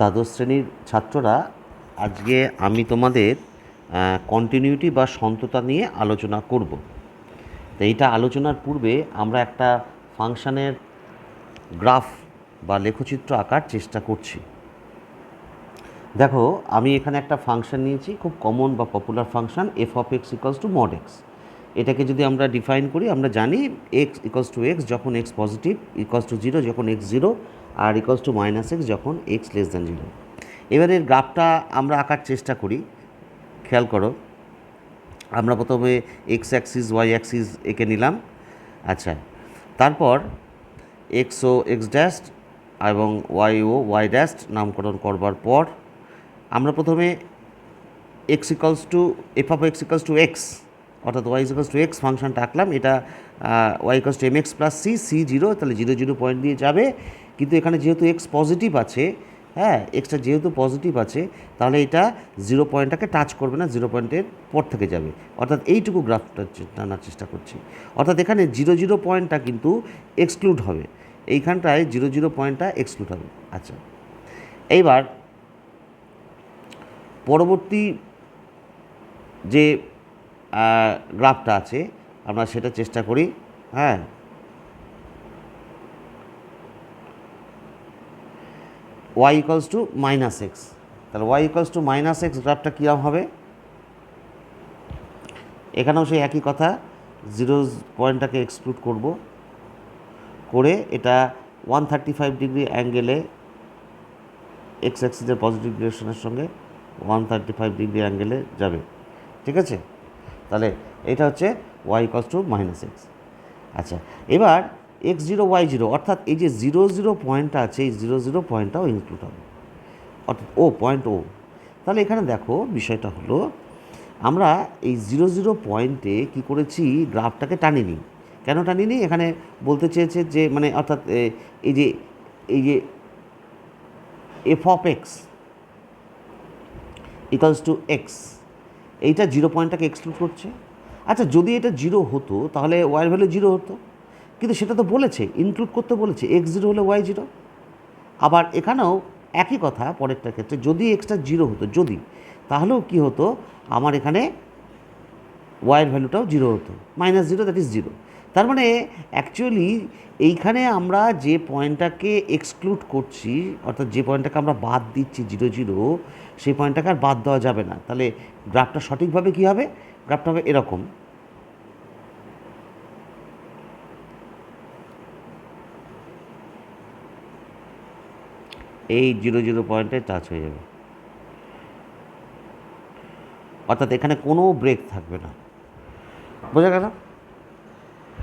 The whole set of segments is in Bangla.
দ্বাদশ শ্রেণীর ছাত্ররা, আজকে আমি তোমাদের কন্টিনিউটি বা সন্ততা নিয়ে আলোচনা করব। তো এইটা আলোচনার পূর্বে আমরা একটা ফাংশানের গ্রাফ বা লেখচিত্র আঁকার চেষ্টা করছি। দেখো, আমি এখানে একটা ফাংশন নিয়েছি, খুব কমন বা popular function F of X equals to mod X. এটাকে যদি আমরা ডিফাইন করি, আমরা জানি এক্স ইকলস টু এক্স যখন X positive, equals to zero যখন এক্স জিরো, আর ইকলস টু মাইনাস এক্স যখন এক্স লেস দ্যান জিরো। এবারের গ্রাফটা আমরা আঁকার চেষ্টা করি। খেয়াল করো, আমরা প্রথমে এক্স অ্যাক্সিস ওয়াই অ্যাক্সিস এঁকে নিলাম। আচ্ছা, তারপর এক্স ও এক্স ড্যাশ এবং ওয়াই ও ওয়াই ড্যাশ নামকরণ করবার পর আমরা প্রথমে X equals to F of X equals to X অর্থাৎ ওয়াই ইকলস টু এক্স ফাংশনটা আঁকলাম। এটা Y equals to M X plus C, C zero, তাহলে জিরো জিরো পয়েন্ট দিয়ে যাবে। কিন্তু এখানে যেহেতু এক্স পজিটিভ আছে, হ্যাঁ, এক্সটা যেহেতু পজিটিভ আছে, তাহলে এটা জিরো পয়েন্টটাকে টাচ করবে না, জিরো পয়েন্টের পর থেকে যাবে। অর্থাৎ এইটুকু গ্রাফটা টানার চেষ্টা করছি। অর্থাৎ এখানে জিরো জিরো পয়েন্টটা কিন্তু এক্সক্লুড হবে, এইখানটায় জিরো জিরো পয়েন্টটা এক্সক্লুড হবে। আচ্ছা, এইবার পরবর্তী যে গ্রাফটা আছে আমরা সেটা চেষ্টা করি। হ্যাঁ, Y equals to minus X, তাহলে Y equals to minus X গ্রাফটা কীরকম হবে? এখানেও সেই একই কথা, জিরো পয়েন্টটাকে এক্সক্লুড করব, করে এটা 135 ডিগ্রি অ্যাঙ্গেলে এক্স অ্যাক্সিসের পজিটিভ ডিরেকশনের সঙ্গে 135 ডিগ্রি অ্যাঙ্গেলে যাবে। ঠিক আছে, তাহলে এটা হচ্ছে Y equals to minus X. আচ্ছা, এবার এক্স জিরো ওয়াই জিরো, অর্থাৎ এই যে জিরো জিরো পয়েন্টটা আছে, এই জিরো জিরো পয়েন্টটাও ইনক্লুড হবে, অর্থাৎ ও পয়েন্ট ও। তাহলে এখানে দেখো, বিষয়টা হলো আমরা এই জিরো জিরো পয়েন্টে কী করেছি, গ্রাফটাকে টানিনি। কেন টানিনি? এখানে বলতে চেয়েছে যে মানে অর্থাৎ এই যে f of x equals to x, এইটা জিরো পয়েন্টটাকে এক্সক্লুড করছে। আচ্ছা, যদি এটা জিরো হতো তাহলে ওয়াইয়ের ভ্যালু জিরো হতো, কিন্তু সেটা তো বলেছে ইনক্লুড করতে বলেছে, এক্স জিরো হলে ওয়াই জিরো। আবার এখানেও একই কথা, পরেরটার ক্ষেত্রে যদি এক্সটা জিরো হতো, যদি, তাহলেও কি হতো, আমার এখানে ওয়াইয়ের ভ্যালুটাও জিরো হতো, minus zero, that is zero. তার মানে অ্যাকচুয়ালি এইখানে আমরা যে পয়েন্টটাকে এক্সক্লুড করছি, অর্থাৎ যে পয়েন্টটাকে আমরা বাদ দিচ্ছি জিরো জিরো, সেই পয়েন্টটাকে আর বাদ দেওয়া যাবে না। তাহলে গ্রাফটা সঠিকভাবে কী হবে? গ্রাফটা হবে এরকম। এই জিরো জিরো পয়েন্টে টাচ হয়ে যাবে, অর্থাৎ এখানে কোনো ব্রেক থাকবে না। বোঝা গেল?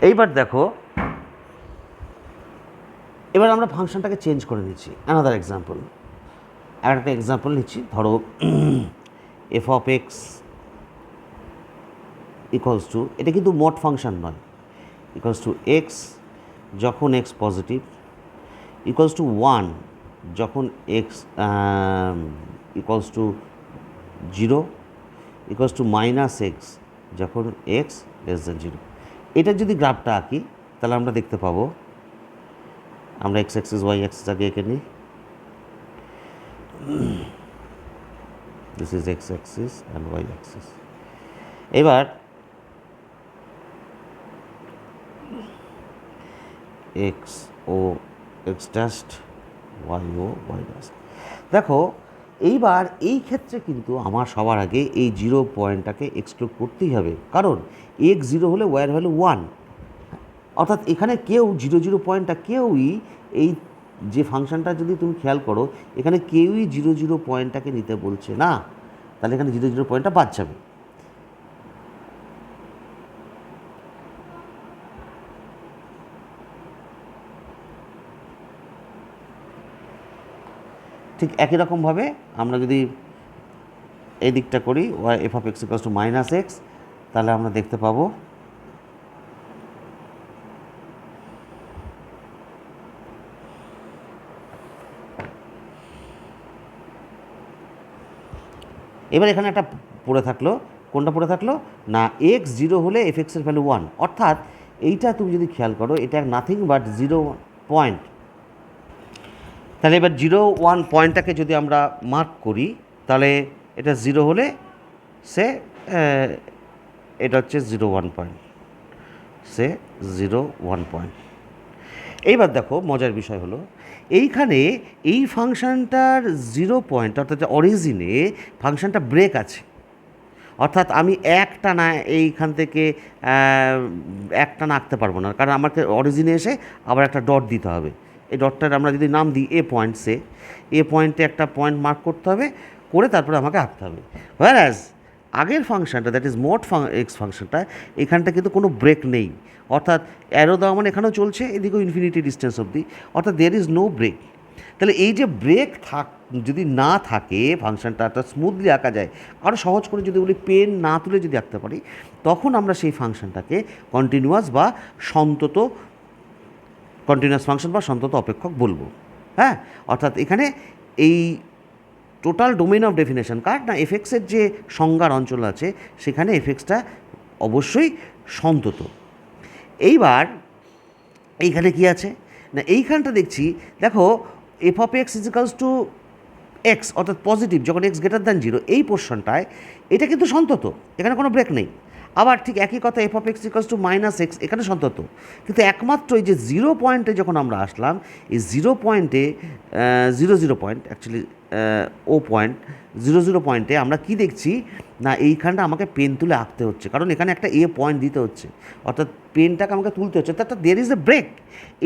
এইবার দেখো, এবার আমরা ফাংশনটাকে চেঞ্জ করে নিচ্ছি। অ্যানাদার এক্সাম্পল, আর একটা এক্সাম্পল নিচ্ছি। ধরো F of X equals to, এটা কিন্তু মড ফাংশন নয়, ইকলস টু এক্স যখন X positive, equals to one যখন X equals to zero, equals to minus X যখন এক্স লেস দেন জিরো। এটার যদি গ্রাফটা আঁকি তাহলে আমরা দেখতে পাবো, আমরা এক্স অ্যাক্সিস ওয়াই অ্যাক্সিস আগে এঁকে নিই। This is X axis and Y axis. এবার এক্স ও এক্স ড্যাস্ট, ওয়াই ও ওয়াই ড্যাস্ট। দেখো, এইবার এই ক্ষেত্রে কিন্তু আমার সবার আগে এই জিরো পয়েন্টটাকে এক্সক্লুড করতেই হবে, কারণ এক্স জিরো হলে ওয়াইয়ের ভ্যালু ওয়ান। অর্থাৎ এখানে কেউ জিরো জিরো পয়েন্টটা কেউই, এই যে ফাংশনটা যদি তুমি খেয়াল করো, এখানে কেউই জিরো জিরো পয়েন্টটাকে নিতে বলছে না, তাহলে এখানে জিরো জিরো পয়েন্টটা বাদ যাবে। ঠিক একই রকমভাবে আমরা যদি এই দিকটা করি, Y F of x equals to minus X, তাহলে আমরা দেখতে পাবো এবার এখানে একটা পড়ে থাকলো, কোনটা পড়ে থাকলো না, এক্স জিরো হলে এফ এক্সের ভ্যালু ওয়ান। অর্থাৎ এইটা তুমি যদি খেয়াল করো, এটা নাথিং বাট জিরো পয়েন্ট। তাহলে এবার 0 1 পয়েন্টটাকে যদি আমরা মার্ক করি তাহলে এটা 0 হলে সে এটা হচ্ছে 0 1 পয়েন্ট, সে 0 1 পয়েন্ট। এইবার দেখো মজার বিষয় হলো এইখানে এই ফাংশানটার 0 পয়েন্ট অর্থাৎ অরিজিনে ফাংশানটা ব্রেক আছে, অর্থাৎ আমি একটা না এইখান থেকে একটা না আঁকতে পারবো না, কারণ আমাকে অরিজিনে এসে আবার একটা ডট দিতে হবে। এই ডটটার আমরা যদি নাম দিই এ পয়েন্ট, সে এ পয়েন্টে একটা পয়েন্ট মার্ক করতে হবে, করে তারপরে আমাকে আঁকতে হবে। হোয়ারাজ আগের ফাংশনটা দ্যাট ইজ মোড এক্স ফাংশনটা এখানটা কিন্তু কোনো ব্রেক নেই, অর্থাৎ অ্যারো দেওয়া মানে এখানেও চলছে, এদিকেও ইনফিনিটি ডিস্টেন্স অবধি, অর্থাৎ দেয়ার ইজ নো ব্রেক। তাহলে এই যে ব্রেক যদি না থাকে ফাংশনটা অর্থাৎ স্মুথলি আঁকা যায়, আরও সহজ করে যদি বলি পেন না তুলে যদি আঁকতে পারি, তখন আমরা সেই ফাংশনটাকে কন্টিনিউয়াস বা সন্তত কন্টিনিউয়াস ফাংশন বা সন্তত অপেক্ষক বলবো। হ্যাঁ, অর্থাৎ এখানে এই টোটাল ডোমেন অফ ডেফিনেশন কার না এফএক্সের যে সংজ্ঞার অঞ্চল আছে সেখানে এফএক্সটা অবশ্যই সন্তত। এইবার এইখানে কি আছে না, এইখানটা দেখছি দেখো F of X equals to X অর্থাৎ পজিটিভ যখন এক্স গ্রেটার দ্যান 0 এই পোর্শনটায় এটা কিন্তু সন্তত, এখানে কোনো ব্রেক নেই। আবার ঠিক একই কথা F of X equals to minus X, এখানে সন্তত। কিন্তু একমাত্র এই যে 0 পয়েন্টে যখন আমরা আসলাম, এই 0 পয়েন্টে 0 পয়েন্ট অ্যাকচুয়ালি ও পয়েন্ট 0 পয়েন্টে আমরা কি দেখছি না এইখানটা আমাকে পেন তুলে আঁকতে হচ্ছে, কারণ এখানে একটা এ পয়েন্ট দিতে হচ্ছে, অর্থাৎ পেনটাকে আমাকে তুলতে হচ্ছে, অর্থাৎ দের ইজ এ ব্রেক।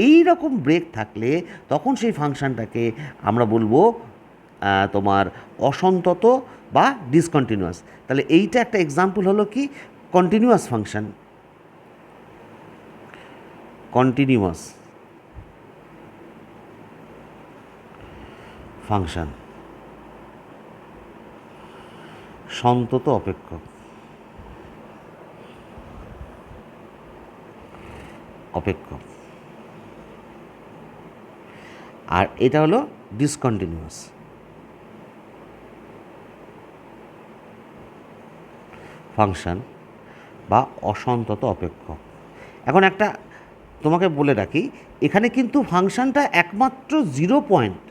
এই রকম ব্রেক থাকলে তখন সেই ফাংশনটাকে আমরা বলবো তোমার অসন্তত বা ডিসকন্টিনিউয়াস। তাহলে এইটা একটা এক্সাম্পল হলো কি কন্টিনিউয়াস ফাংশন, কন্টিনিউয়াস ফাংশন সন্তত অপেক্ষক আর এটা হলো ডিসকন্টিনিউয়াস ফাংশন বা অসন্তত অপেক্ষক। এখন একটা তোমাকে বলে রাখি, এখানে কিন্তু ফাংশনটা একমাত্র 0 পয়েন্ট,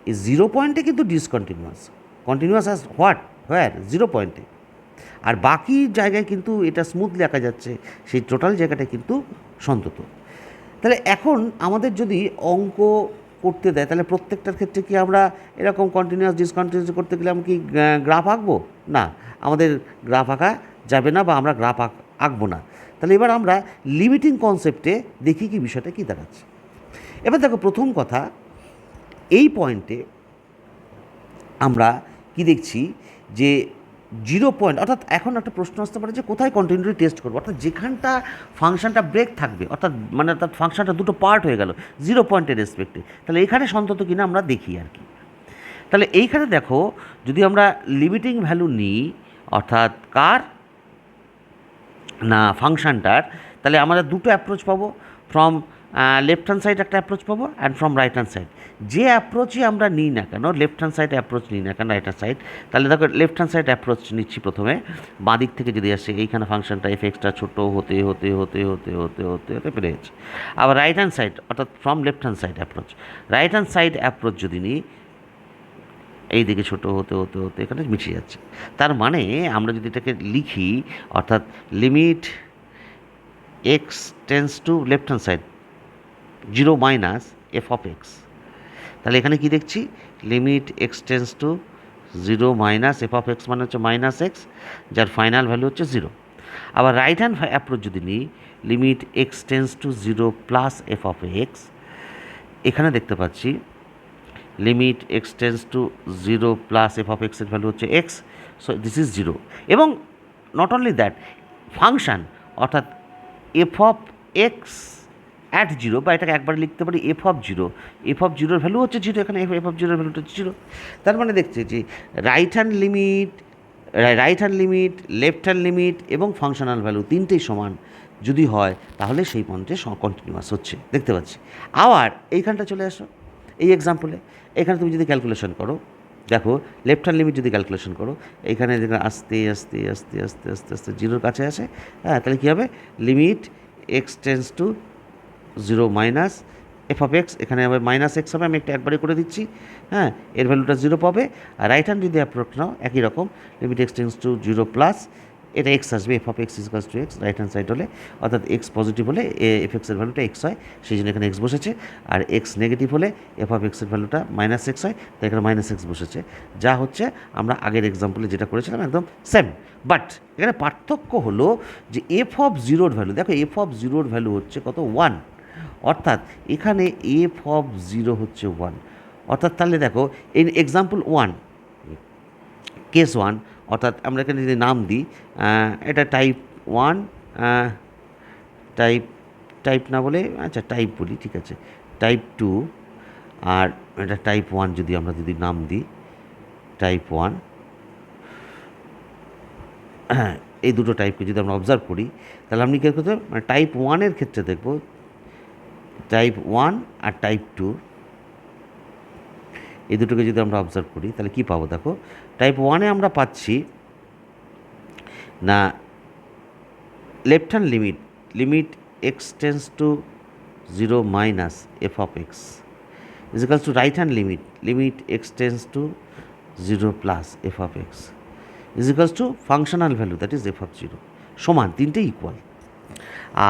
এই 0 পয়েন্টে কিন্তু ডিসকন্টিনিউয়াস, কন্টিনিউয়াস অ্যাজ হোয়ার 0 পয়েন্টে, আর বাকি জায়গায় কিন্তু এটা স্মুথলি আঁকা যাচ্ছে, সেই টোটাল জায়গাটা কিন্তু সন্তত। তাহলে এখন আমাদের যদি অঙ্ক করতে দেয় তাহলে প্রত্যেকটার ক্ষেত্রে কি আমরা এরকম কন্টিনিউয়াস ডিসকন্টিনিউয়াস করতে গেলে আমরা কি গ্রাফ আঁকবো? না, আমাদের গ্রাফ আঁকা যাবে না বা আমরা গ্রাফ আঁকবো না। তাহলে এবার আমরা লিমিটিং কনসেপ্টে দেখি কি বিষয়টা কী দাঁড়াচ্ছে। এবার দেখো প্রথম কথা, এই পয়েন্টে আমরা কি দেখছি যে 0 পয়েন্ট, অর্থাৎ এখন একটা প্রশ্ন আসতে পারে যে কোথায় কন্টিনিউটি টেস্ট করবো, অর্থাৎ যেখানটা ফাংশনটা ব্রেক থাকবে, অর্থাৎ ফাংশনটা দুটো পার্ট হয়ে গেল 0 পয়েন্টের রেসপেক্টে, তাহলে এখানে সন্তত কিনা আমরা দেখি আর কি। তাহলে এইখানে দেখো যদি আমরা লিমিটিং ভ্যালু নিই অর্থাৎ কার না ফাংশনটার, তাহলে আমরা দুটো অ্যাপ্রোচ পাবো, ফ্রম লেফট হ্যান্ড সাইড একটা অ্যাপ্রোচ পাবো and from right hand side. যে অ্যাপ্রোচই আমরা নিই না কেন, লেফট হ্যান্ড সাইড অ্যাপ্রোচ নিই না কেন রাইট হ্যান্ড সাইড, তাহলে দেখো লেফট হ্যান্ড সাইড অ্যাপ্রোচ নিচ্ছি প্রথমে, বাঁ দিক থেকে যদি আসে এইখানে ফাংশনটা এফএক্সটা ছোটো হতে হতে হতে হতে হতে হতে হতে পেরে যাচ্ছে। আবার রাইট হ্যান্ড সাইড অর্থাৎ from left hand side approach, right hand side approach যদি নিই এই দিকে ছোটো হতে হতে হতে এখানে মিশে যাচ্ছে। তার মানে আমরা যদি এটাকে লিখি অর্থাৎ limit x tends to left hand side 0 minus f of x, তাহলে এখানে কি দেখছি limit x tends to 0 minus f of x মানে হচ্ছে মাইনাস এক্স, যার ফাইনাল ভ্যালু হচ্ছে 0। আবার রাইট হ্যান্ড অ্যাপ্রোচ যদি নিই limit x tends to 0 plus f of x, এখানে দেখতে পাচ্ছি limit x tends to 0 plus f of এক্সের ভ্যালু হচ্ছে এক্স, সো দিস ইজ 0। এবং নট অনলি দ্যাট, ফাংশান অর্থাৎ এফ অফ এক্স অ্যাট 0, বা এটাকে একবার লিখতে পারি এফ অফ 0, এফ অফ 0-এর ভ্যালু হচ্ছে 0, এখানে এফ অফ 0-এর ভ্যালুটা হচ্ছে 0। তার মানে দেখছি যে right hand limit left hand limit এবং ফাংশনাল ভ্যালু তিনটেই সমান যদি হয় তাহলে সেই পয়েন্টে কন্টিনিউয়াস হচ্ছে, দেখতে পাচ্ছি। আবার এইখানটা চলে আসো, এই এক্সাম্পলে এখানে তুমি যদি ক্যালকুলেশন করো, দেখো লেফট হ্যান্ড লিমিট যদি ক্যালকুলেশন করো এখানে দেখো আস্তে আস্তে আস্তে আস্তে আস্তে আস্তে 0-এর কাছে আসে, হ্যাঁ, তাহলে কী হবে limit x tends to 0 minus f of x, এখানে আবার মাইনাস এক্স হবে, আমি একবারে করে দিচ্ছি, হ্যাঁ, এর ভ্যালুটা 0 পাবে। আর রাইট হ্যান্ড যদি অ্যাপ্রোচ নাও একই রকম, limit x tends to 0 plus এটা এক্স আসবে, F of x equals to x right hand side হলে, অর্থাৎ এক্স পজিটিভ হলে এফ এক্সের ভ্যালুটা এক্স হয়, সেই জন্য এখানে এক্স বসেছে। আর এক্স নেগেটিভ হলে এফ অফ এক্সের ভ্যালুটা মাইনাস এক্স হয়, তাই এখানে মাইনাস এক্স বসেছে, যা হচ্ছে আমরা আগের এক্সাম্পলে যেটা করেছিলাম একদম সেম। বাট এখানে পার্থক্য হলো যে এফ অফ জিরোর ভ্যালু, দেখো এফ অফ জিরোর ভ্যালু হচ্ছে কত, 1, অর্থাৎ এখানে এফ অফ 0 হচ্ছে 1, অর্থাৎ তাহলে দেখো এই এক্সাম্পল 1 কেস 1, অর্থাৎ আমরা এখানে যদি নাম দিই এটা টাইপ 1, টাইপ না বলে আচ্ছা টাইপ বলি, ঠিক আছে, টাইপ 2, আর এটা টাইপ 1 যদি আমরা নাম দিই টাইপ 1, হ্যাঁ, এই দুটো টাইপকে যদি আমরা অবজার্ভ করি তাহলে আপনি কী করতে, মানে টাইপ 1-এর ক্ষেত্রে দেখব টাইপ 1 আর টাইপ 2 এই দুটোকে যদি আমরা অবজার্ভ করি তাহলে কী পাবো, দেখো টাইপ 1-এ আমরা পাচ্ছি না left hand limit x tends to 0 minus f of x is equals to right hand limit x tends to 0 plus f of x is equals to functional value that is f of 0, সমান, তিনটে ইকুয়াল।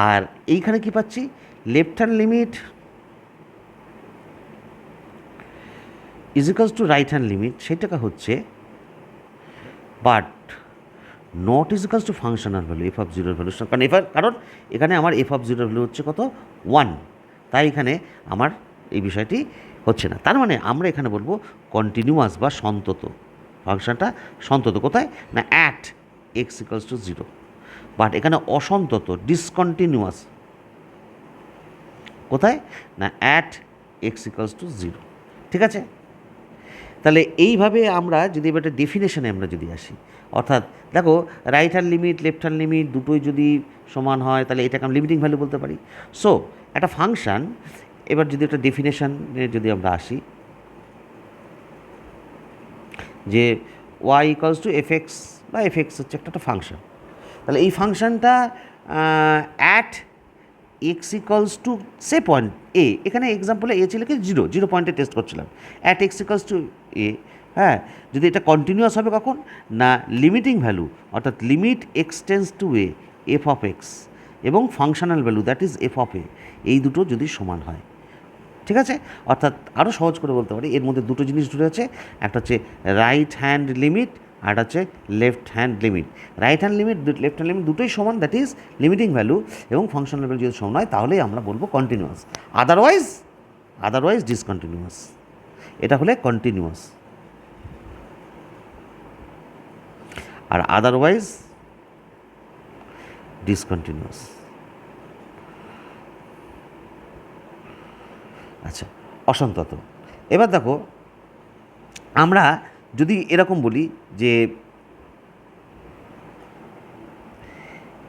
আর এইখানে কি পাচ্ছি, left hand limit is equals to right hand limit, সেটাকে হচ্ছে but not is equals to functional value f of 0-এর ভ্যালু, কারণ এখানে আমার এফ অফ 0-এর ভ্যালু হচ্ছে কত, 1, তাই এখানে আমার এই বিষয়টি হচ্ছে না। তার মানে আমরা এখানে বলবো কন্টিনিউয়াস বা সন্তত, ফাংশনটা সন্তত কোথায় না at x equals to 0, but এখানে অসন্তত ডিসকন্টিনিউয়াস কোথায় না অ্যাট এক্স ইকালস টু 0, ঠিক আছে। তাহলে এইভাবে আমরা যদি এবার একটা ডেফিনেশনে আমরা যদি আসি, অর্থাৎ দেখো right hand limit left hand limit দুটোই যদি সমান হয় তাহলে এটাকে আমরা লিমিটিং ভ্যালু বলতে পারি। সো একটা ফাংশান, এবার যদি একটা ডেফিনেশনে যদি আমরা আসি যে y equals to f x বা এফ এক্স হচ্ছে একটা ফাংশন, তাহলে এই ফাংশানটা at x equals to say point a, এখানে এক্সাম্পলে এ ছিল কি 0 পয়েন্টে টেস্ট করছিলাম, at x equals to a, হ্যাঁ, যদি এটা কন্টিনিউয়াস হবে কখন না লিমিটিং ভ্যালু, অর্থাৎ limit x tends to a f of x এবং functional value that is f of a, এই দুটো যদি সমান হয়, ঠিক আছে। অর্থাৎ আরও সহজ করে বলতে পারি এর মধ্যে দুটো জিনিস জুড়ে আছে, একটা হচ্ছে রাইট হ্যান্ড লিমিট আর হচ্ছে left hand limit. Right hand limit left hand limit দুটোই সমান, দ্যাট ইজ লিমিটিং ভ্যালু এবং ফাংশনাল ভ্যালু যদি সমান হয় তাহলেই আমরা বলবো কন্টিনিউয়াস, আদারওয়াইজ ডিসকন্টিনিউয়াস, এটা হলে কন্টিনিউয়াস আর আদারওয়াইজ ডিসকন্টিনিউয়াস। আচ্ছা, অসন্তত। এবার দেখো আমরা যদি এরকম বলি যে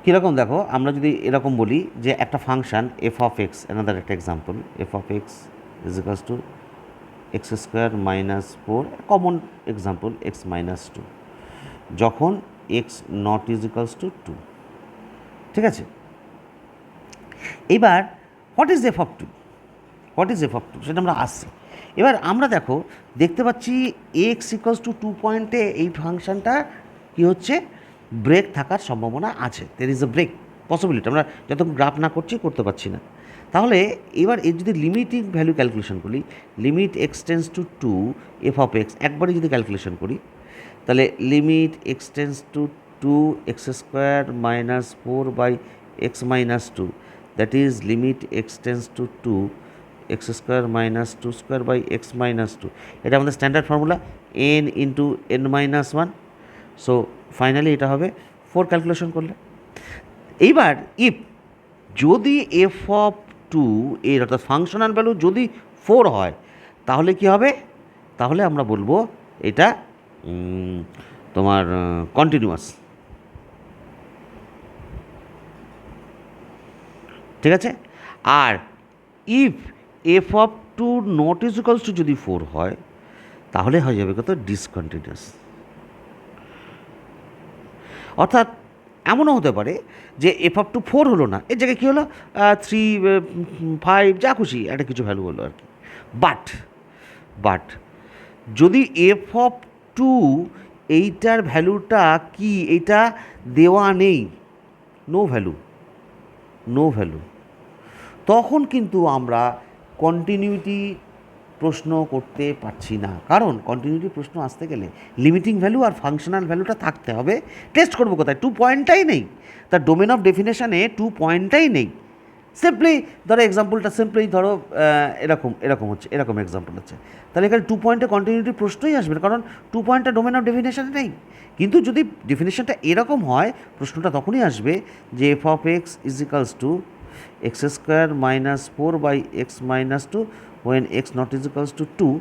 কীরকম, দেখো আমরা যদি এরকম বলি যে একটা function f of x, another একটা example, f of x is equals to x square minus 4, common example x minus 2, যখন x not is equals to 2, ঠিক আছে। এবার হোয়াট ইজ এফ অফ 2, সেটা আমরা আসছি। এবার আমরা দেখতে পাচ্ছি এক্স ইকুয়ালস টু 2 পয়েন্টে এই ফাংশানটা কী হচ্ছে, ব্রেক থাকার সম্ভাবনা আছে, there is a break possibility, আমরা যতক্ষণ গ্রাফ না করতে পারছি না। তাহলে এবার এর যদি লিমিটিং ভ্যালু ক্যালকুলেশন করি, limit x tends to 2 f of x একবারই যদি ক্যালকুলেশন করি, তাহলে limit x tends to 2 x square minus 4 by x minus 2, that is limit x tends to 2 x square minus 2 square by x minus 2, এটা আমাদের standard formula n into n minus 1। So finally এটা হবে 4 ক্যালকুলেশন করলে। এইবার ইফ যদি এফ অফ 2 এর অর্থাৎ ফাংশনাল ভ্যালু যদি 4 হয় তাহলে কি হবে, তাহলে আমরা বলবো এটা তোমার কন্টিনিউয়াস, ঠিক আছে। আর if f of 2 not is equals to যদি 4 হয় তাহলে হয়ে যাবে কত ডিসকন্টিনিউয়াস। অর্থাৎ এমনও হতে পারে যে এফ অফ টু 4 হলো না, এর জায়গায় কী হলো 3, 5 যা খুশি একটা কিছু ভ্যালু হলো আর কি। বাট বাট যদি এফ অফ টু এইটার ভ্যালুটা কি এটা দেওয়া নেই, নো ভ্যালু, নো ভ্যালু, তখন কিন্তু আমরা কন্টিনিউটি প্রশ্ন করতে পারছি না। কারণ কন্টিনিউটি প্রশ্ন আসতে গেলে লিমিটিং ভ্যালু আর ফাংশনাল ভ্যালুটা থাকতে হবে। টেস্ট করবো কোথায়? 2 পয়েন্টটাই নেই, তার ডোমেন অফ ডেফিনেশানে 2 পয়েন্টটাই নেই। সিম্পলি ধরো এক্সাম্পলটা সিম্পলি ধরো এরকম হচ্ছে, এরকম এক্সাম্পল হচ্ছে, তাহলে এখানে 2 পয়েন্টে কন্টিনিউটি প্রশ্নই আসবে না, কারণ 2 পয়েন্টটা ডোমেন অফ ডেফিনেশানে নেই। কিন্তু যদি ডেফিনেশনটা এরকম হয়, প্রশ্নটা তখনই আসবে যে f of x is equals to x square minus 4/x minus 2 when x not is equals to 2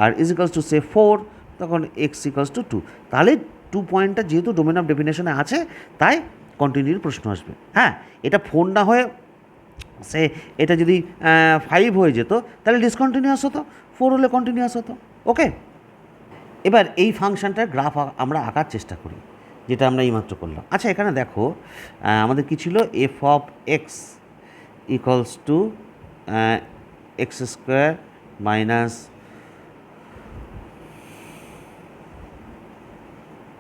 আর is equals to say 4, তখন x equals to 2। তাহলে 2 পয়েন্টটা যেহেতু ডোমেন অফ ডেফিনেশনে আছে, তাই কন্টিনিউর প্রশ্ন আসবে। হ্যাঁ, এটা 4 না হয়ে সে এটা যদি 5 হয়ে যেত তাহলে ডিসকন্টিনিউয়াস হতো, 4 হলে কন্টিনিউয়াস হতো। ওকে, এবার এই ফাংশনটার গ্রাফ আমরা আঁকার চেষ্টা করি, যেটা আমরা এইমাত্র করলাম। আচ্ছা, এখানে দেখো আমাদের কী ছিল, F of x equals to x square minus,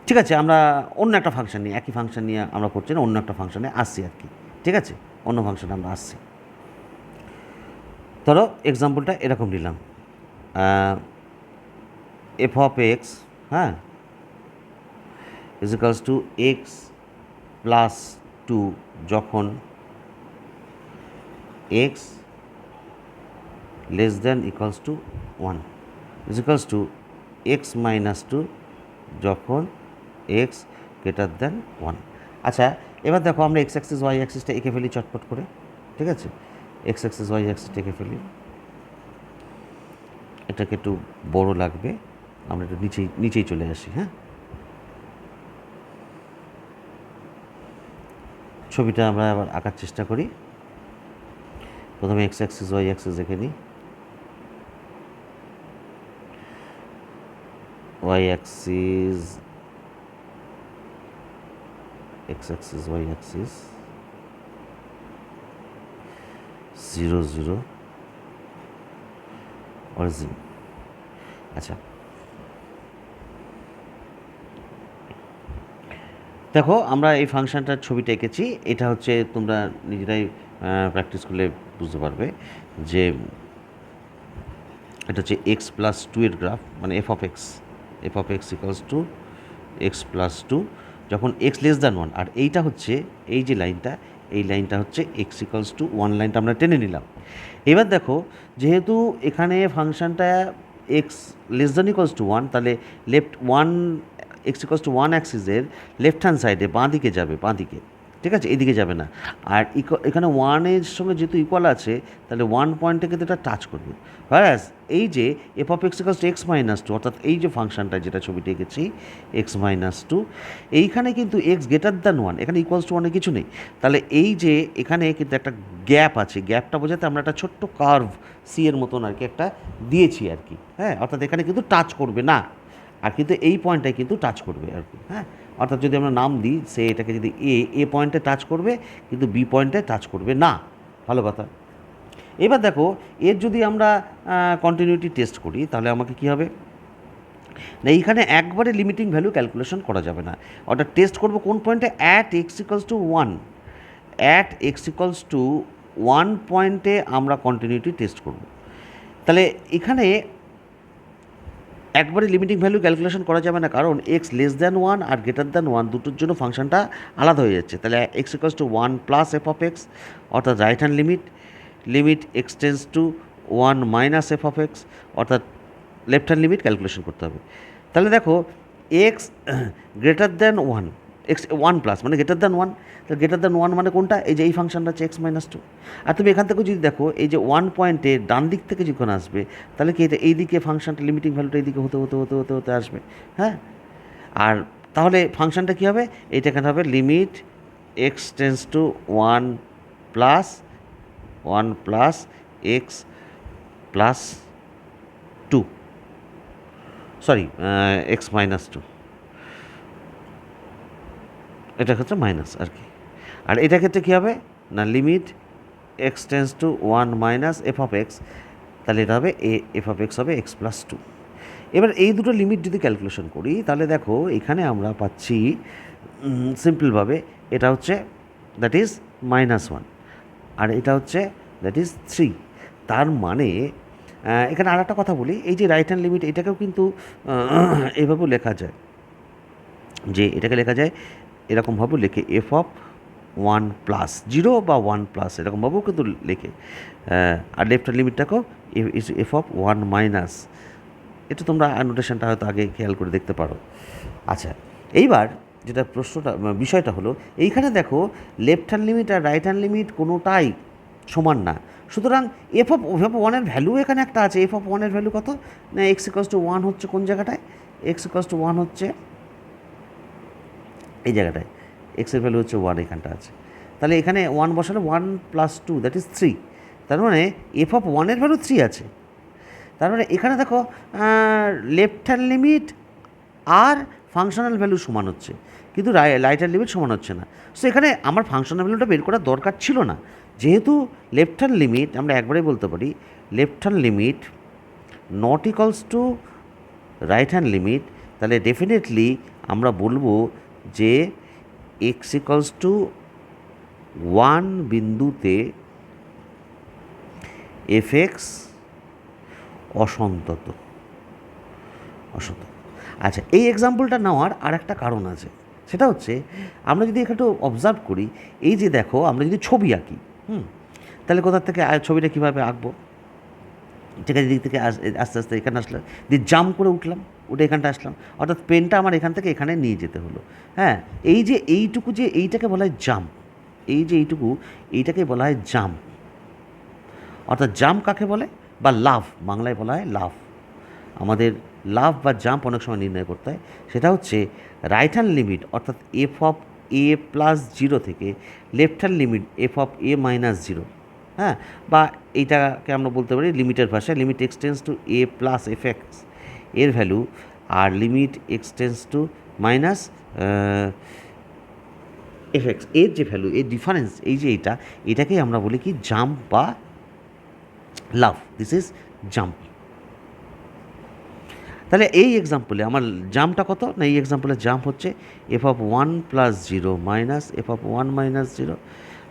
ঠিক আছে, আমরা অন্য একটা ফাংশন নিয়ে, একই ফাংশন নিয়ে আমরা করছি না, অন্য একটা ফাংশনে আসছি আর কি। ঠিক আছে, অন্য ফাংশনে আমরা আসছি। ধরো এক্সাম্পলটা এরকম নিলাম, এফ অফ এক্স, হ্যাঁ, is equals to x plus 2 যখন x less then equals to 1 is equals to x minus 2 যখন এক্স গ্রেটার দেন 1। আচ্ছা, এবার দেখো আমরা এক্স অ্যাক্সিস ওয়াই অ্যাক্সিসটা এঁকে ফেলি চটপট করে। ঠিক আছে, এক্স অ্যাক্সিস ওয়াই অ্যাক্সিসটা এঁকে ফেলি, এটাকে একটু বড় লাগবে, আমরা একটু নিচেই চলে আসি। হ্যাঁ, ছবিটা আমরা আবার আঁকার চেষ্টা করি। প্রথমে এক্স অ্যাক্সিস ওয়াই অ্যাক্সিস এঁকে নিই, y axis, x axis y axis 0 0 origin. আচ্ছা, দেখো আমরা এই ফাংশনটার ছবিটা এঁকেছি, এটা হচ্ছে তোমরা নিজেরাই প্র্যাকটিস করলে বুঝতে পারবে যে এটা হচ্ছে এক্স প্লাস 2 এর গ্রাফ, মানে F of x equals to x plus 2 যখন এক্স লেস দ্যান 1। আর এইটা হচ্ছে এই যে লাইনটা, এই লাইনটা হচ্ছে এক্স ইকুয়ালস টু 1 লাইনটা আমরা টেনে নিলাম। এবার দেখো, যেহেতু এখানে ফাংশনটা x less than equals to 1, তাহলে লেফট 1 এক্স ইকুয়ালস টু 1 অ্যাক্সিসের লেফট হ্যান্ড সাইডে বাঁ দিকে যাবে, বাঁ দিকে, ঠিক আছে, এদিকে যাবে না। আর এখানে 1-এর সঙ্গে যেহেতু ইকুয়াল আছে, তাহলে 1 পয়েন্টে কিন্তু এটা টাচ করবে। হ্যাঁ, এই যে f of x equals to x minus 2, অর্থাৎ এই যে ফাংশনটা যেটা ছবিতে এঁকেছি এক্স মাইনাস 2, এইখানে কিন্তু এক্স গ্রেটার দ্যান 1, এখানে ইকুয়ালস টু 1 কিছু নেই। তাহলে এই যে এখানে কিন্তু একটা গ্যাপ আছে, গ্যাপটা বোঝাতে আমরা একটা ছোট্ট কার্ভ সি এর মতন আর কি একটা দিয়েছি আর কি। হ্যাঁ, অর্থাৎ এখানে কিন্তু টাচ করবে না, আর কিন্তু এই পয়েন্টটাই কিন্তু টাচ করবে আর কি। হ্যাঁ, অর্থাৎ যদি আমরা নাম দিই, সে এটাকে যদি এ পয়েন্টে টাচ করবে কিন্তু বি পয়েন্টে টাচ করবে না। ভালো কথা। এবার দেখো, এর যদি আমরা কন্টিনিউটি টেস্ট করি, তাহলে আমাকে কী হবে না, এইখানে একবারে লিমিটিং ভ্যালু ক্যালকুলেশন করা যাবে না, অর্থাৎ টেস্ট করবো কোন পয়েন্টে, at x equals to 1, at x equals to 1 পয়েন্টে আমরা কন্টিনিউটি টেস্ট করব। তাহলে এখানে একবারে লিমিটিং ভ্যালু ক্যালকুলেশন করা যাবে না, কারণ এক্স লেস দ্যান 1 আর গ্রেটার দ্যান 1 দুটোর জন্য ফাংশনটা আলাদা হয়ে যাচ্ছে। তাহলে x equals to 1 plus f of x, অর্থাৎ right hand limit x tends to 1 minus f of x, অর্থাৎ লেফট হ্যান্ড লিমিট ক্যালকুলেশন করতে হবে। তাহলে দেখো, x greater than 1, x 1 plus মানে গ্রেটার দ্যান 1, তাহলে গ্রেটার দ্যান 1 মানে কোনটা, এই যে এই ফাংশনটা হচ্ছে এক্স মাইনাস 2। আর তুমি এখান থেকে যদি দেখো, এই যে 1 পয়েন্টে ডান দিক থেকে যখন আসবে, তাহলে কি এটা এই দিকে ফাংশনটা লিমিটিং ভ্যালুটা এইদিকে হতে আসবে। হ্যাঁ, আর তাহলে ফাংশনটা কী হবে, এইটা এখানে হবে limit x tends to 1 plus x plus 2, sorry x minus 2। এটার ক্ষেত্রে মাইনাস আর কি। আর এটার ক্ষেত্রে কী হবে না limit x tends to 1 minus f of x, তাহলে এটা হবে এফ অফ এক্স হবে এক্স প্লাস 2। এবার এই দুটো লিমিট যদি ক্যালকুলেশন করি তাহলে দেখো এখানে আমরা পাচ্ছি সিম্পলভাবে এটা হচ্ছে দ্যাট ইজ -1 আর এটা হচ্ছে দ্যাট ইজ 3। তার মানে এখানে আর একটা কথা বলি, এই যে রাইট হ্যান্ড লিমিট এটাকেও কিন্তু এভাবেও লেখা যায়, যে এটাকে লেখা যায় এরকমভাবেও লেখে এফ অফ 1 প্লাস 0 বা 1 প্লাস এরকমভাবেও কিন্তু লেখে। আর লেফট হ্যান্ড লিমিটটাকেও এফ অফ 1 মাইনাস, এটা তোমরা নোটেশনটা হয়তো আগে খেয়াল করে দেখতে পারো। আচ্ছা, এইবার যেটা প্রশ্নটা বিষয়টা হলো এইখানে দেখো লেফট হ্যান্ড লিমিট আর রাইট হ্যান্ড লিমিট কোনোটাই সমান না, সুতরাং এফ অফ 1-এর ভ্যালু এখানে একটা আছে। এফ অফ 1-এর ভ্যালু কত না এক্স ইকুয়ালস টু 1 হচ্ছে কোন জায়গাটায়, এক্স ইকুয়ালস টু 1 হচ্ছে এই জায়গাটায়, এক্সের ভ্যালু হচ্ছে 1 এখানটা আছে। তাহলে এখানে 1 বসালে 1 প্লাস 2 দ্যাট ইজ 3, তার মানে এফ অফ 1-এর ভ্যালু 3 আছে। তার মানে এখানে দেখো লেফট হ্যান্ড লিমিট আর ফাংশনাল ভ্যালু সমান হচ্ছে, কিন্তু রাইট হ্যান্ড লিমিট সমান হচ্ছে না। সো এখানে আমার ফাংশনাল ভ্যালুটা বের করার দরকার ছিল না, যেহেতু লেফট হ্যান্ড লিমিট আমরা একবারেই বলতে পারি left hand limit not equals two right hand limit, তাহলে ডেফিনেটলি আমরা বলবো যে এক্স ইকুয়ালস টু 1 বিন্দুতে এফ এক্স অসন্তত। আচ্ছা, এই এক্সাম্পলটা নেওয়ার আর একটা কারণ আছে, সেটা হচ্ছে আমরা যদি একটু অবজার্ভ করি, এই যে দেখো আমরা যদি ছবি আঁকি তাহলে কোথা থেকে ছবিটা কীভাবে আঁকবো, ঠিক আছে, দিক থেকে আস্তে আস্তে এখানে আসলাম, দিয়ে জাম্প করে উঠলাম, উঠে এখানটা আসলাম, অর্থাৎ পেনটা আমার এখান থেকে এখানে নিয়ে যেতে হলো। হ্যাঁ, এই যে এইটুকু যে এইটাকে বলা হয় জাম্প, এই যে এইটুকু এইটাকে বলা হয় জাম্প। অর্থাৎ জাম্প কাকে বলে বা লাভ, বাংলায় বলা হয় লাভ। আমাদের লাভ বা জাম্প অনেক সময় নির্ণয় করতে হয়, সেটা হচ্ছে রাইট হ্যান্ড লিমিট অর্থাৎ এফ অফ এ প্লাস 0 থেকে left hand limit f of a minus 0। হ্যাঁ, বা এইটাকে আমরা বলতে পারি লিমিটের ভাষায় limit x tends to a plus f x এর ভ্যালু, আর limit x tends to minus f x এর যে ভ্যালু, এর ডিফারেন্স, এই যে এটাকেই আমরা বলি কি জাম্প বা লাভ, দিস ইজ জাম্প। তাহলে এই এক্সাম্পলে আমার জাম্পটা কত না, এই এক্সাম্পলে জাম্প হচ্ছে F of 1 plus 0 minus f of 1 minus 0।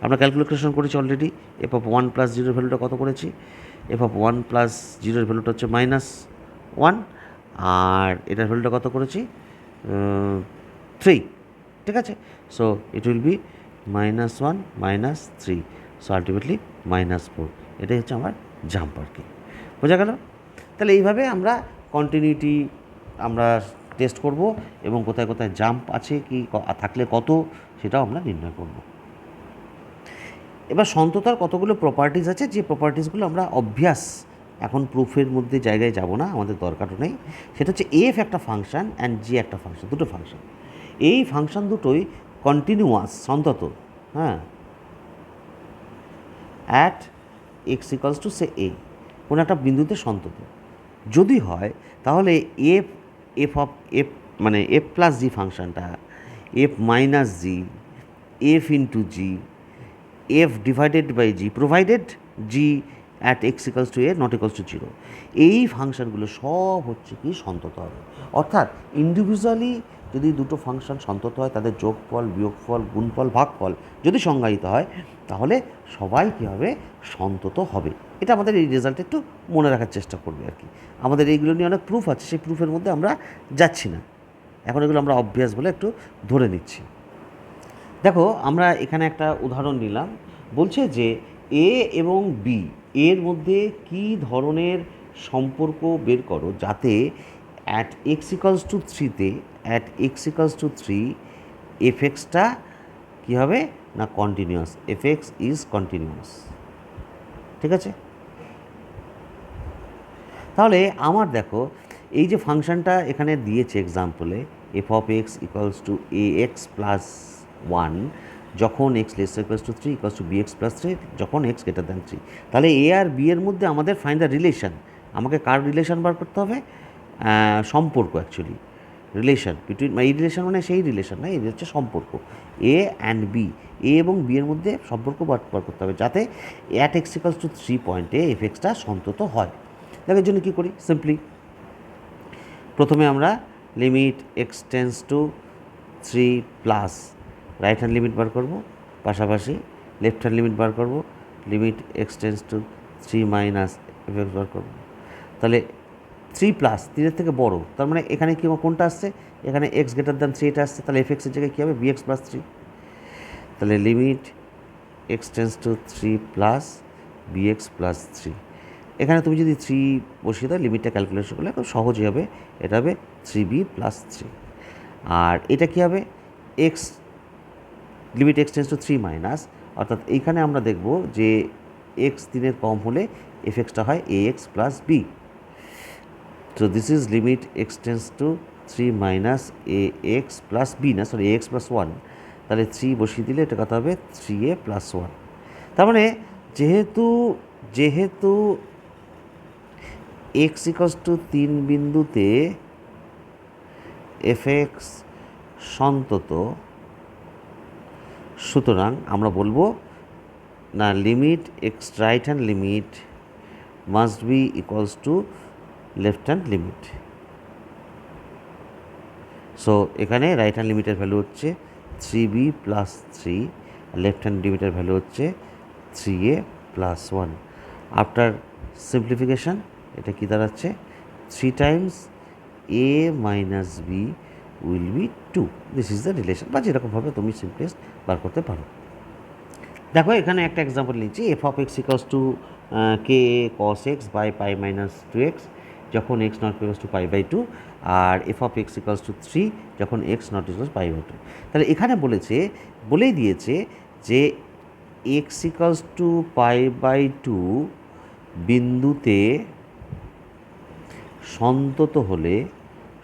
আমরা ক্যালকুলেশন করেছি অলরেডি, এফ অফ 1 প্লাস 0 ভ্যালুটা কত করেছি, এফ অফ 1 প্লাস 0 ভ্যালুটা হচ্ছে -1, আর এটার ভ্যালুটা কত করেছি 3, ঠিক আছে। So it will be -1 -3, so ultimately -4, এটাই হচ্ছে আমার জাম্প আর কি। বোঝা গেল? তাহলে এইভাবে আমরা কন্টিনিউটি আমরা টেস্ট করব এবং কোথায় কোথায় জাম্প আছে কি থাকলে কত সেটাও আমরা নির্ণয় করব। এবার সন্ততার কতগুলো প্রপার্টিজ আছে, যে প্রপার্টিসগুলো আমরা অভ্যাস এখন প্রুফের মধ্যে জায়গায় যাব না, আমাদের দরকারও নেই। সেটা হচ্ছে এফ একটা ফাংশান অ্যান্ড জি একটা ফাংশান, দুটো ফাংশান। এই ফাংশান দুটোই কন্টিনিউয়াস সন্তত, হ্যাঁ, at x equals to say a, কোনো একটা বিন্দুতে সন্তত যদি হয়, তাহলে এফ অফ এফ মানে এফ প্লাস জি ফাংশানটা f minus g f into g f divided by g provided g at x equals to a not equals to 0, এই ফাংশানগুলো সব হচ্ছে কি সন্তত হবে। অর্থাৎ ইন্ডিভিজুয়ালি যদি দুটো ফাংশন সন্তত হয়, তাদের যোগফল, বিয়োগফল, গুণফল, ভাগফল যদি সংজ্ঞায়িত হয়, তাহলে সবাই কী হবে সন্তত হবে। এটা আমাদের এই রেজাল্ট একটু মনে রাখার চেষ্টা করবে আর কি। আমাদের এইগুলো নিয়ে অনেক প্রুফ আছে, সেই প্রুফের মধ্যে আমরা যাচ্ছি না এখন, এগুলো আমরা অভ্যাস বলে একটু ধরে নিচ্ছি। দেখো আমরা এখানে একটা উদাহরণ নিলাম, বলছে যে এ এবং বি এর মধ্যে কী ধরনের সম্পর্ক বের করো যাতে অ্যাট এক্স ইকালস টু 3-তে at x equals to 3 f এক্সটা কী হবে না continuous, f x is continuous, ঠিক আছে। তাহলে আমার দেখো এই যে ফাংশানটা এখানে দিয়েছে এক্সাম্পলে f of x equals to a x plus 1 যখন x less equals to 3 equals to b x plus 3 যখন এক্স গ্রেটার দ্যান 3, তাহলে এ আর বি এর মধ্যে আমাদের ফাইন্ড দ্য রিলেশন, আমাকে কার রিলেশন বার করতে হবে, সম্পর্ক অ্যাকচুয়ালি, রিলেশন বিটুইন, এই রিলেশন মানে সেই রিলেশন না, এই হচ্ছে সম্পর্ক এ অ্যান্ড বি, এ এবং বি এর মধ্যে সম্পর্ক বার করতে হবে যাতে অ্যাট এক্স ইকালস টু 3 পয়েন্টে এফ এক্সটা সন্তত হয়। দেখো এর জন্য কী করি, সিম্পলি প্রথমে আমরা limit x tends to 3 plus right hand limit বার করব, পাশাপাশি লেফট হ্যান্ড লিমিট বার করব, limit x tends to 3 minus f x বার করব। তাহলে 3 প্লাস 3 থেকে বড়, তার মানে এখানে কি কোনটা আসছে, এখানে এক্স গ্রেটার দ্যান 3 এটা আসছে, তাহলে এফ এক্সের জায়গায় কী হবে, বি এক্স প্লাস 3। তাহলে limit x tends to 3 plus b x plus 3। এখানে তুমি যদি 3 বসিয়ে দাও, লিমিটটা ক্যালকুলেশন করলে খুব সহজই হবে, এটা হবে 3b প্লাস 3। আর এটা কী হবে, x limit x tends to 3 minus, অর্থাৎ এইখানে আমরা দেখব যে এক্স 3 কম হলে এফ এক্সটা হয় a x plus b. So this is limit x tends to 3 minus a x plus b, না সরি এ এক্স প্লাস 1। তাহলে 3 বসিয়ে দিলে এটা কথা হবে 3a প্লাস 1। তার মানে যেহেতু যেহেতু এক্স ইকলস টু 3 বিন্দুতে এফ এক্স সন্তত, সুতরাং আমরা বলবো না limit x right hand limit must be equals to left hand limit. So এখানে রাইট হ্যান্ড লিমিটের ভ্যালু হচ্ছে 3b প্লাস 3, লেফট হ্যান্ড লিমিটের ভ্যালু হচ্ছে 3a প্লাস 1। আফটার সিম্পলিফিকেশান এটা কী দাঁড়াচ্ছে, 3 times a minus b will be 2। This is the relation, বা যেরকমভাবে তুমি সিম্পলেস্ট বার করতে পারো। দেখো এখানে একটা এক্সাম্পল নিচ্ছি, f of x equals to k cos x by pi minus 2x যখন x not equals to pi by 2, আর f of x equals to 3 যখন x not equals pi by 2। তাহলে এখানে বলেই দিয়েছে যে x equals to pi by 2 বিন্দুতে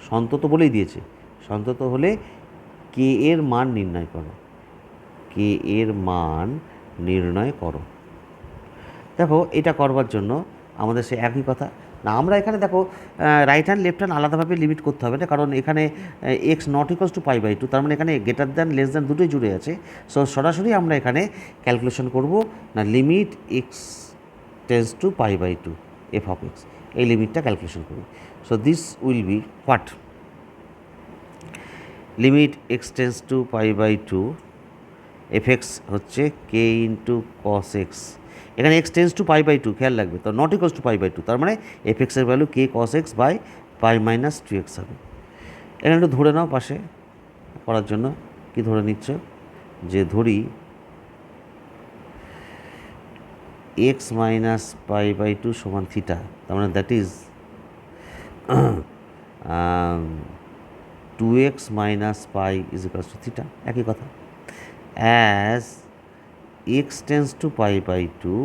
সন্তত বলেই দিয়েছে, সন্তত হলে কে এর মান নির্ণয় করো, কে এর মান নির্ণয় করো। দেখো এটা করবার জন্য আমাদের সে একই কথা না, আমরা এখানে দেখো রাইট হ্যান্ড লেফট হ্যান্ড আলাদাভাবে লিমিট করতে হবে না, কারণ এখানে x not equals to pi by 2, তার মানে এখানে গ্রেটার দ্যান লেস দ্যান দুটোই জুড়ে আছে। সো সরাসরি আমরা এখানে ক্যালকুলেশন করব না limit x tends to pi by 2 f of x, এই লিমিটটা ক্যালকুলেশন করব। So this will be what, limit x tends to pi by 2 f x হচ্ছে কে ইন্টু কস এক্স, এখানে x tends to pi by 2 খেয়াল রাখবে, তো not equals to pi by 2, তার মানে এফ এক্সের value k cos x by pi minus 2x হবে। এখানে একটু ধরে নাও পাশে করার জন্য, কি ধরে নিচ্ছ, যে ধরি এক্স মাইনাস পাই বাই 2 সমান থিটা, তার মানে that is 2x minus pi is equals to theta, একই কথা। As x tends to pi by 2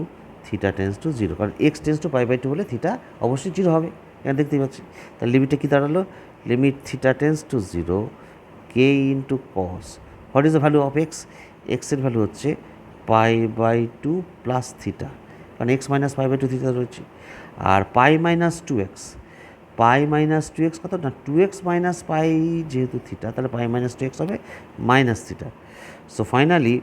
theta tends to 0, কারণ x tends to pi by 2 হলে থিটা অবশ্যই 0 হবে, এখানে দেখতেই পাচ্ছি। তাহলে লিমিটটা কী দাঁড়ালো, limit theta tends to 0 k into cos, what is the value of x, এক্সের ভ্যালু হচ্ছে পাই বাই 2 প্লাস থিটা, কারণ x minus pi by 2 theta রয়েছে, আর পাই মাইনাস 2x, পাই মাইনাস 2x কত না 2x মাইনাস পাই, যেহেতু থিটা তাহলে পাই মাইনাস 2x হবে মাইনাস থিটা। সো ফাইনালি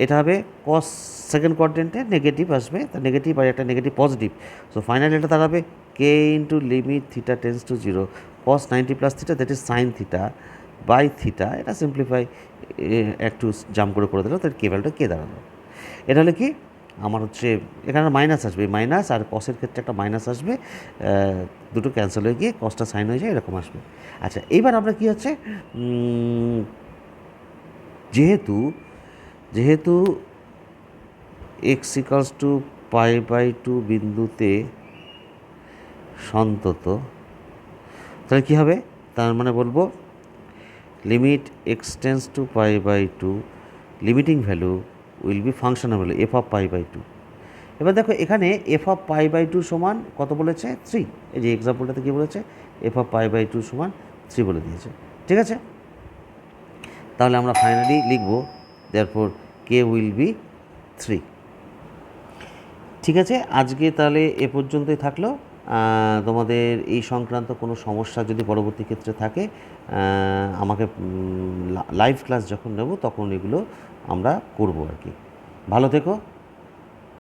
এটা হবে কস, সেকেন্ড কোয়াড্রেন্টে নেগেটিভ আসবে, তা নেগেটিভ আর একটা নেগেটিভ পজিটিভ। সো ফাইনালি এটা দাঁড়াবে k into limit theta tends to 0 cos 90 plus theta, that is sine theta by theta. এটা সিম্পলিফাই একটু জাম্প করে দিল, তার কে ভ্যালুটা কে দাঁড়ালো। এটা হলে কি আমার হচ্ছে এখানে মাইনাস আসবে, মাইনাস আর কসের ক্ষেত্রে একটা মাইনাস আসবে, দুটো ক্যান্সেল হয়ে গিয়ে কসটা সাইন হয়ে যায়, এরকম আসবে। আচ্ছা এইবার আমরা কি হচ্ছে, যেহেতু x equals to pi by 2 বিন্দুতে সন্তত, তাহলে কী হবে, তার মানে বলবো limit x tends to pi by 2 limiting value will be functional value f of pi by 2। এবার দেখো এখানে এফ অফ পাই বাই 2 সমান কত বলেছে 3, এই যে এক্সাম্পলটাতে কী বলেছে এফ অফ পাই বাই 2 সমান 3 বলে দিয়েছে, ঠিক আছে। তাহলে আমরা ফাইনালি লিখব দেয়ারফর কে উইল বি 3। ঠিক আছে, আজকে তাহলে এ পর্যন্তই থাকলো। তোমাদের এই সংক্রান্ত কোনো সমস্যা যদি পরবর্তী ক্ষেত্রে থাকে আমাকে লাইভ ক্লাস যখন নেব তখন এগুলো আমরা করব আর কি। ভালো থেকো।